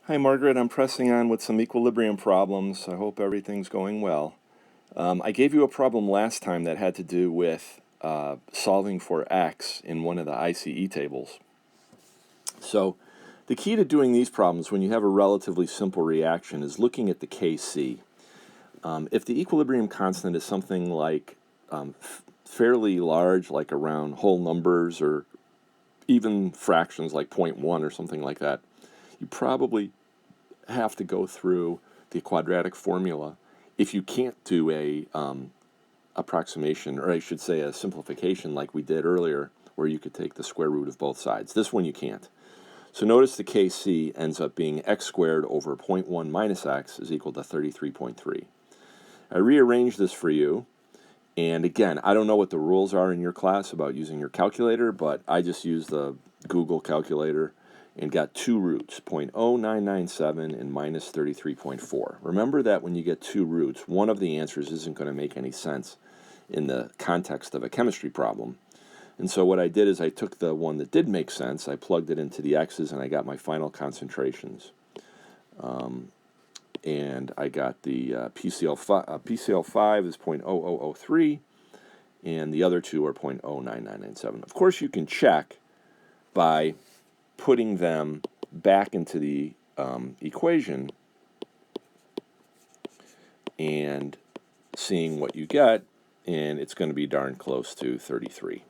Hi Margaret, I'm pressing on with some equilibrium problems. I hope everything's going well. I gave you a problem last time that had to do with solving for x in one of the ICE tables. So the key to doing these problems when you have a relatively simple reaction is looking at the Kc. If the equilibrium constant is something like fairly large, like around whole numbers or even fractions like 0.1 or something like that, you probably have to go through the quadratic formula. If you can't do a approximation, or I should say a simplification like we did earlier, where you could take the square root of both sides. This one you can't. So notice the Kc ends up being x squared over 0.1 minus x is equal to 33.3. I rearranged this for you, and again, I don't know what the rules are in your class about using your calculator, but I just used the Google calculator and got two roots, 0.0997 and minus 33.4. Remember that when you get two roots, one of the answers isn't going to make any sense in the context of a chemistry problem. And so what I did is I took the one that did make sense, I plugged it into the x's, and I got my final concentrations. And I got the PCl5 is 0.0003, and the other two are 0.09997. Of course, you can check by putting them back into the equation and seeing what you get, and it's going to be darn close to 33.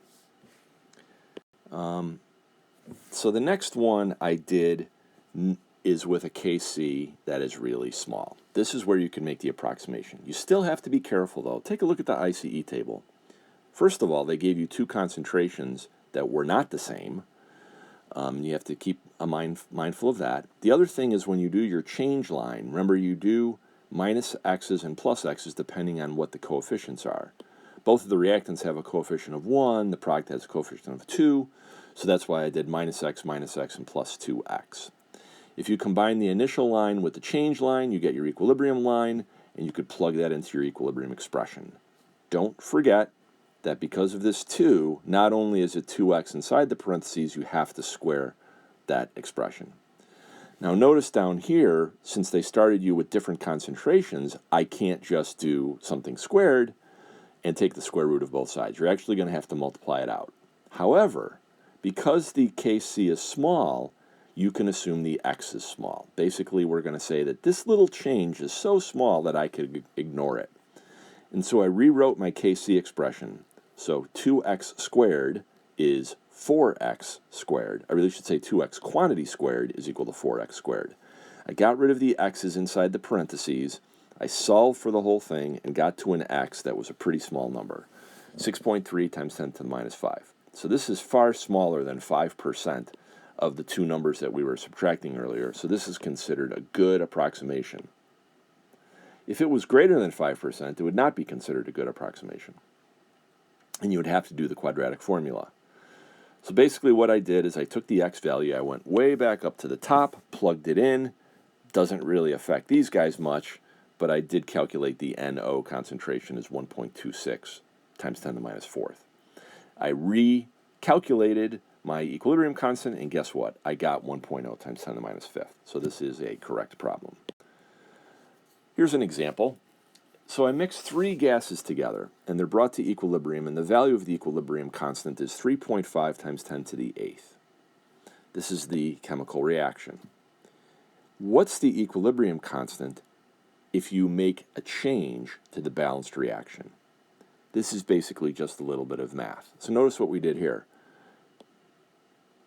So the next one I did is with a Kc that is really small. This is where you can make the approximation. You still have to be careful, though. Take a look at the ICE table. First of all, they gave you two concentrations that were not the same. You have to keep mindful of that. The other thing is when you do your change line, remember you do minus x's and plus x's depending on what the coefficients are. Both of the reactants have a coefficient of 1, the product has a coefficient of 2, so that's why I did minus x, and plus 2x. If you combine the initial line with the change line, you get your equilibrium line, and you could plug that into your equilibrium expression. Don't forget that because of this 2, not only is it 2x inside the parentheses, you have to square that expression. Now notice down here, since they started you with different concentrations, I can't just do something squared and take the square root of both sides. You're actually going to have to multiply it out. However, because the Kc is small, you can assume the x is small. Basically, we're going to say that this little change is so small that I could ignore it. And so I rewrote my Kc expression. So 2x squared is 4x squared. I really should say 2x quantity squared is equal to 4x squared. I got rid of the x's inside the parentheses. I solved for the whole thing and got to an x that was a pretty small number, 6.3 times 10 to the minus 5. So this is far smaller than 5% of the two numbers that we were subtracting earlier. So this is considered a good approximation. If it was greater than 5%, it would not be considered a good approximation. And you would have to do the quadratic formula. So basically what I did is I took the x value, I went way back up to the top, plugged it in. Doesn't really affect these guys much, but I did calculate the NO concentration as 1.26 times 10 to the minus 4th. I recalculated my equilibrium constant, and guess what? I got 1.0 times 10 to the minus 5th. So this is a correct problem. Here's an example. So I mixed three gases together, and they're brought to equilibrium, and the value of the equilibrium constant is 3.5 times 10 to the 8th. This is the chemical reaction. What's the equilibrium constant if you make a change to the balanced reaction? This is basically just a little bit of math. So notice what we did here.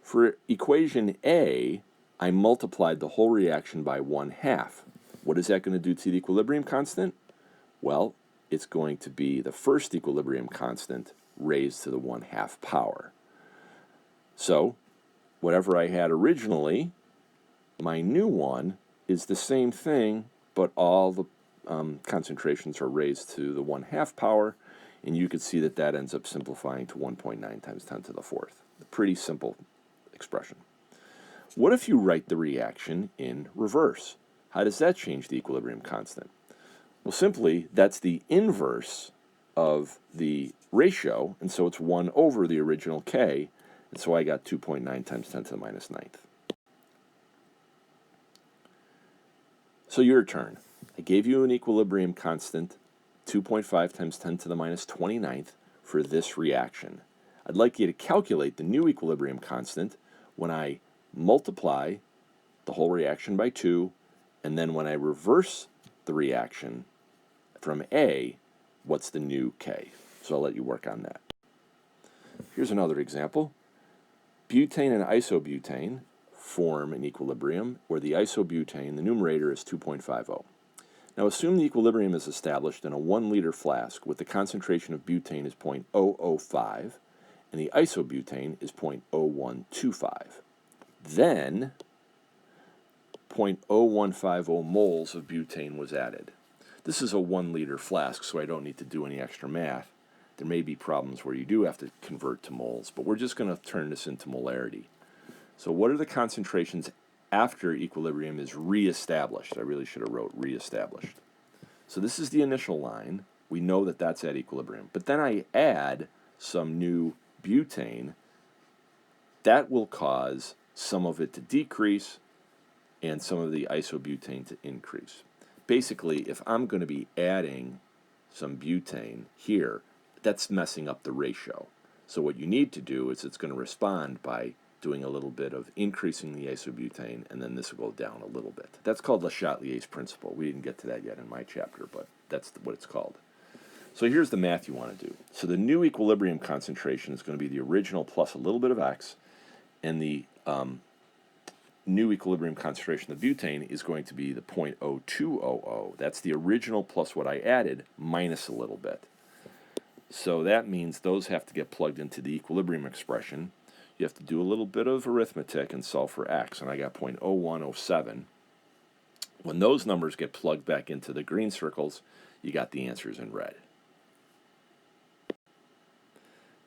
For equation A, I multiplied the whole reaction by 1/2. What is that going to do to the equilibrium constant? Well, it's going to be the first equilibrium constant raised to the 1/2 power. So, whatever I had originally, my new one is the same thing, but all the concentrations are raised to the 1/2 power, and you can see that that ends up simplifying to 1.9 times 10 to the 4th. A pretty simple expression. What if you write the reaction in reverse? How does that change the equilibrium constant? Well, simply, that's the inverse of the ratio, and so it's 1 over the original k, and so I got 2.9 times 10 to the minus 9th. So your turn. I gave you an equilibrium constant, 2.5 times 10 to the minus 29th for this reaction. I'd like you to calculate the new equilibrium constant when I multiply the whole reaction by 2, and then when I reverse the reaction from A, what's the new K? So I'll let you work on that. Here's another example. Butane and isobutane form an equilibrium where the isobutane, the numerator, is 2.50. Now assume the equilibrium is established in a 1 liter flask with the concentration of butane is 0.005 and the isobutane is 0.0125. Then 0.0150 moles of butane was added. This is a 1 liter flask, so I don't need to do any extra math. There may be problems where you do have to convert to moles, but we're just going to turn this into molarity. So what are the concentrations after equilibrium is reestablished? I really should have wrote reestablished. So this is the initial line. We know that that's at equilibrium. But then I add some new butane. That will cause some of it to decrease and some of the isobutane to increase. Basically, if I'm going to be adding some butane here, that's messing up the ratio. So what you need to do is it's going to respond by doing a little bit of increasing the isobutane, and then this will go down a little bit. That's called Le Chatelier's principle. We didn't get to that yet in my chapter, but that's what it's called. So here's the math you want to do. So the new equilibrium concentration is going to be the original plus a little bit of X, and the new equilibrium concentration of butane is going to be the 0.0200. That's the original plus what I added minus a little bit. So that means those have to get plugged into the equilibrium expression. You have to do a little bit of arithmetic and solve for X, and I got 0.0107. When those numbers get plugged back into the green circles, you got the answers in red.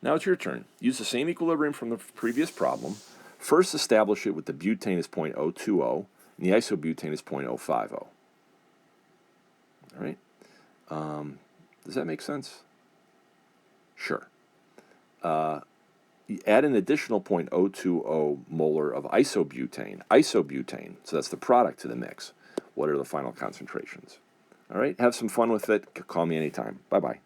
Now it's your turn. Use the same equilibrium from the previous problem. First establish it with the butane is 0.020 and the isobutane is 0.050. All right? Does that make sense? Sure. You add an additional 0.020 molar of isobutane, so that's the product to the mix. What are the final concentrations? All right, have some fun with it. Call me anytime. Bye-bye.